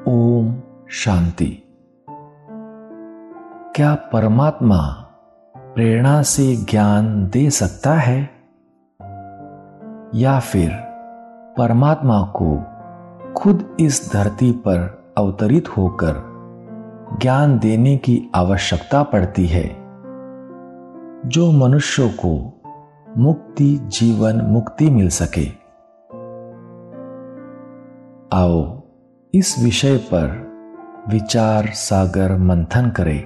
ओम शांति। क्या परमात्मा प्रेरणा से ज्ञान दे सकता है, या फिर परमात्मा को खुद इस धरती पर अवतरित होकर ज्ञान देने की आवश्यकता पड़ती है, जो मनुष्यों को मुक्ति, जीवन मुक्ति मिल सके? आओ इस विषय पर विचार सागर मंथन करें।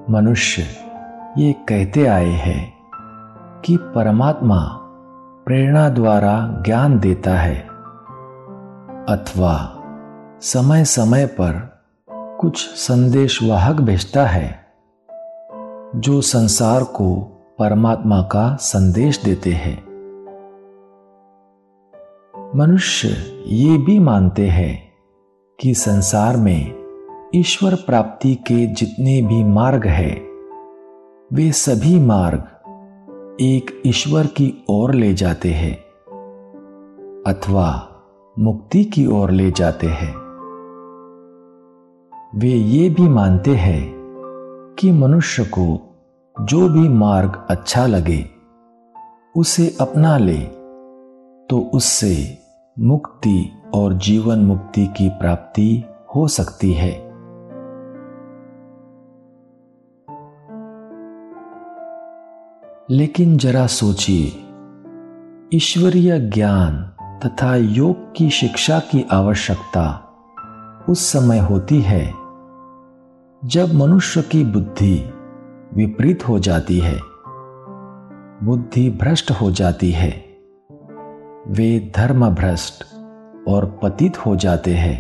मनुष्य ये कहते आए हैं कि परमात्मा प्रेरणा द्वारा ज्ञान देता है, अथवा समय समय पर कुछ संदेश वाहक भेजता है जो संसार को परमात्मा का संदेश देते हैं। मनुष्य ये भी मानते हैं कि संसार में ईश्वर प्राप्ति के जितने भी मार्ग हैं, वे सभी मार्ग एक ईश्वर की ओर ले जाते हैं अथवा मुक्ति की ओर ले जाते हैं। वे ये भी मानते हैं कि मनुष्य को जो भी मार्ग अच्छा लगे उसे अपना ले तो उससे मुक्ति और जीवन मुक्ति की प्राप्ति हो सकती है। लेकिन जरा सोचिए, ईश्वरीय ज्ञान तथा योग की शिक्षा की आवश्यकता उस समय होती है जब मनुष्य की बुद्धि विपरीत हो जाती है, बुद्धि भ्रष्ट हो जाती है, वे धर्म भ्रष्ट और पतित हो जाते हैं।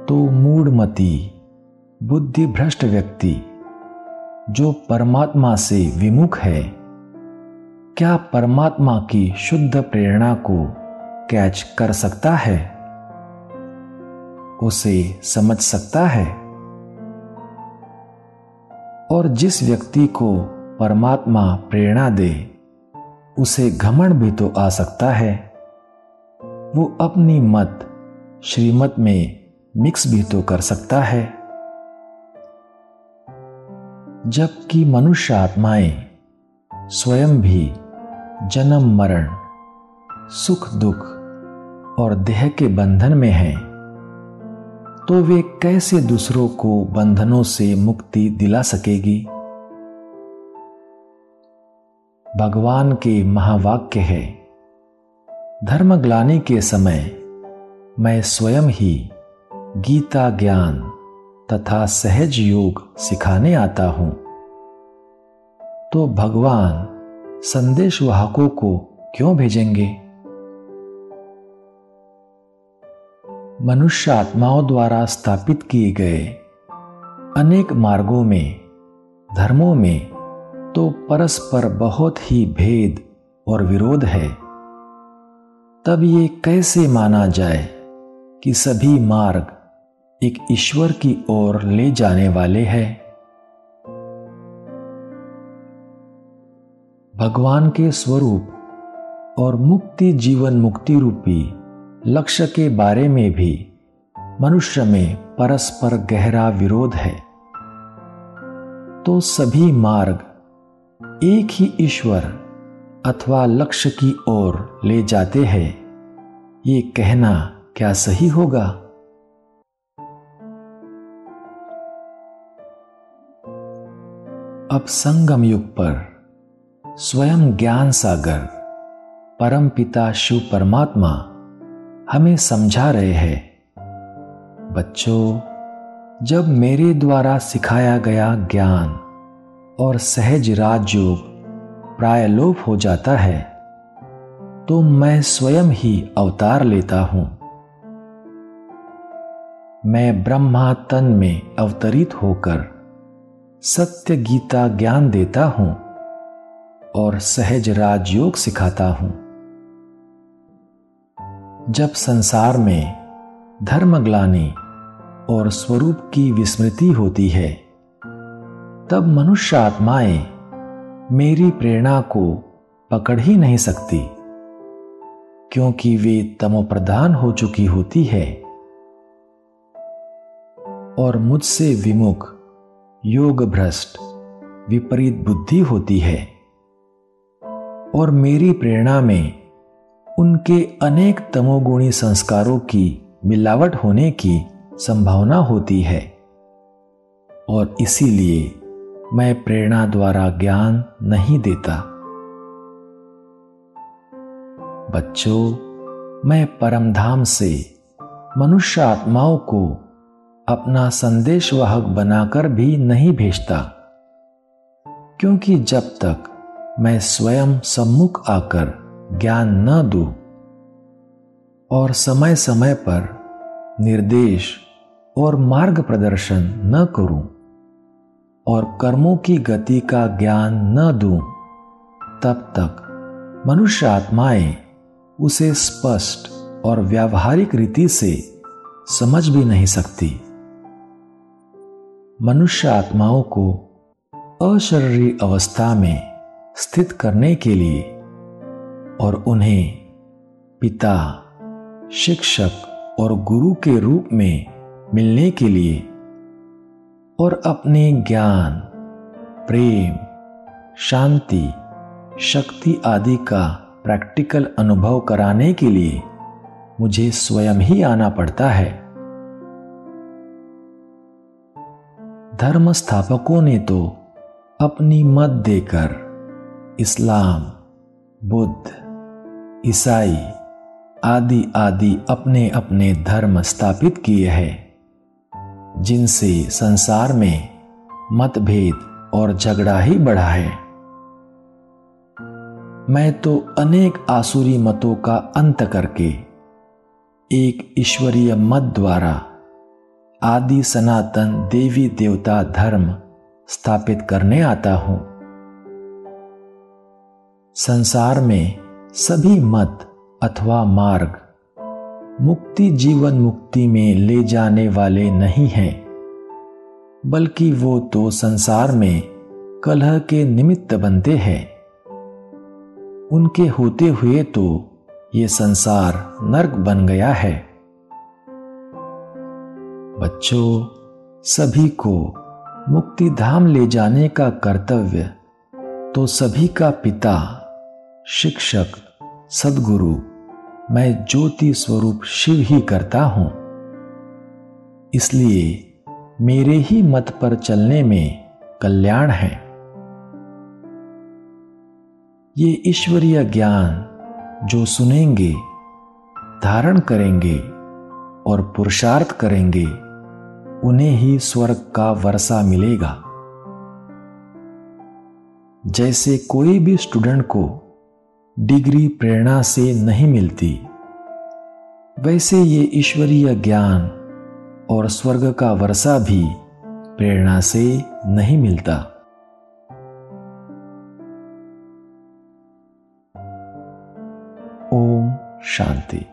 तो मूढ़मती, बुद्धि भ्रष्ट व्यक्ति जो परमात्मा से विमुख है, क्या परमात्मा की शुद्ध प्रेरणा को कैच कर सकता है, उसे समझ सकता है? और जिस व्यक्ति को परमात्मा प्रेरणा दे, उसे घमंड भी तो आ सकता है। वो अपनी मत श्रीमत में मिक्स भी तो कर सकता है। जबकि मनुष्य आत्माएं स्वयं भी जन्म मरण, सुख दुख और देह के बंधन में हैं, तो वे कैसे दूसरों को बंधनों से मुक्ति दिला सकेगी? भगवान के महावाक्य है, धर्मग्लानि के समय मैं स्वयं ही गीता ज्ञान तथा सहज योग सिखाने आता हूं। तो भगवान संदेशवाहकों को क्यों भेजेंगे? मनुष्य आत्माओं द्वारा स्थापित किए गए अनेक मार्गों में, धर्मों में तो परस्पर बहुत ही भेद और विरोध है। तब ये कैसे माना जाए कि सभी मार्ग एक ईश्वर की ओर ले जाने वाले हैं? भगवान के स्वरूप और मुक्ति, जीवन मुक्ति रूपी लक्ष्य के बारे में भी मनुष्य में परस्पर गहरा विरोध है। तो सभी मार्ग एक ही ईश्वर अथवा लक्ष्य की ओर ले जाते हैं, ये कहना क्या सही होगा? अब संगम युग पर स्वयं ज्ञान सागर परम पिता शिव परमात्मा हमें समझा रहे हैं, बच्चों, जब मेरे द्वारा सिखाया गया ज्ञान और सहज राजयोग प्राय लोप हो जाता है, तो मैं स्वयं ही अवतार लेता हूं। मैं ब्रह्मा तन में अवतरित होकर सत्य गीता ज्ञान देता हूं और सहज राजयोग सिखाता हूं। जब संसार में धर्मग्लानि और स्वरूप की विस्मृति होती है, तब मनुष्य आत्माएं मेरी प्रेरणा को पकड़ ही नहीं सकती, क्योंकि वे तमोप्रधान हो चुकी होती है और मुझसे विमुख, योग भ्रष्ट, विपरीत बुद्धि होती है और मेरी प्रेरणा में उनके अनेक तमोगुणी संस्कारों की मिलावट होने की संभावना होती है और इसीलिए मैं प्रेरणा द्वारा ज्ञान नहीं देता। बच्चों, मैं परमधाम से मनुष्य आत्माओं को अपना संदेशवाहक बनाकर भी नहीं भेजता, क्योंकि जब तक मैं स्वयं सम्मुख आकर ज्ञान न दूं और समय समय पर निर्देश और मार्ग प्रदर्शन न करूं और कर्मों की गति का ज्ञान न दूं, तब तक मनुष्य आत्माएं उसे स्पष्ट और व्यावहारिक रीति से समझ भी नहीं सकती। मनुष्य आत्माओं को अशरीरी अवस्था में स्थित करने के लिए और उन्हें पिता, शिक्षक और गुरु के रूप में मिलने के लिए और अपने ज्ञान, प्रेम, शांति, शक्ति आदि का प्रैक्टिकल अनुभव कराने के लिए मुझे स्वयं ही आना पड़ता है। धर्म स्थापकों ने तो अपनी मत देकर इस्लाम, बुद्ध, ईसाई आदि आदि अपने अपने धर्म स्थापित किए हैं, जिनसे संसार में मतभेद और झगड़ा ही बढ़ा है। मैं तो अनेक आसुरी मतों का अंत करके एक ईश्वरीय मत द्वारा आदि सनातन देवी देवता धर्म स्थापित करने आता हूं। संसार में सभी मत अथवा मार्ग मुक्ति, जीवन मुक्ति में ले जाने वाले नहीं हैं, बल्कि वो तो संसार में कलह के निमित्त बनते हैं। उनके होते हुए तो ये संसार नरक बन गया है। बच्चों, सभी को मुक्ति धाम ले जाने का कर्तव्य तो सभी का पिता, शिक्षक, सद्गुरु मैं ज्योति स्वरूप शिव ही करता हूं। इसलिए मेरे ही मत पर चलने में कल्याण है। ये ईश्वरीय ज्ञान जो सुनेंगे, धारण करेंगे और पुरुषार्थ करेंगे, उन्हें ही स्वर्ग का वर्षा मिलेगा। जैसे कोई भी स्टूडेंट को डिग्री प्रेरणा से नहीं मिलती, वैसे ये ईश्वरीय ज्ञान और स्वर्ग का वर्षा भी प्रेरणा से नहीं मिलता। ओम शांति।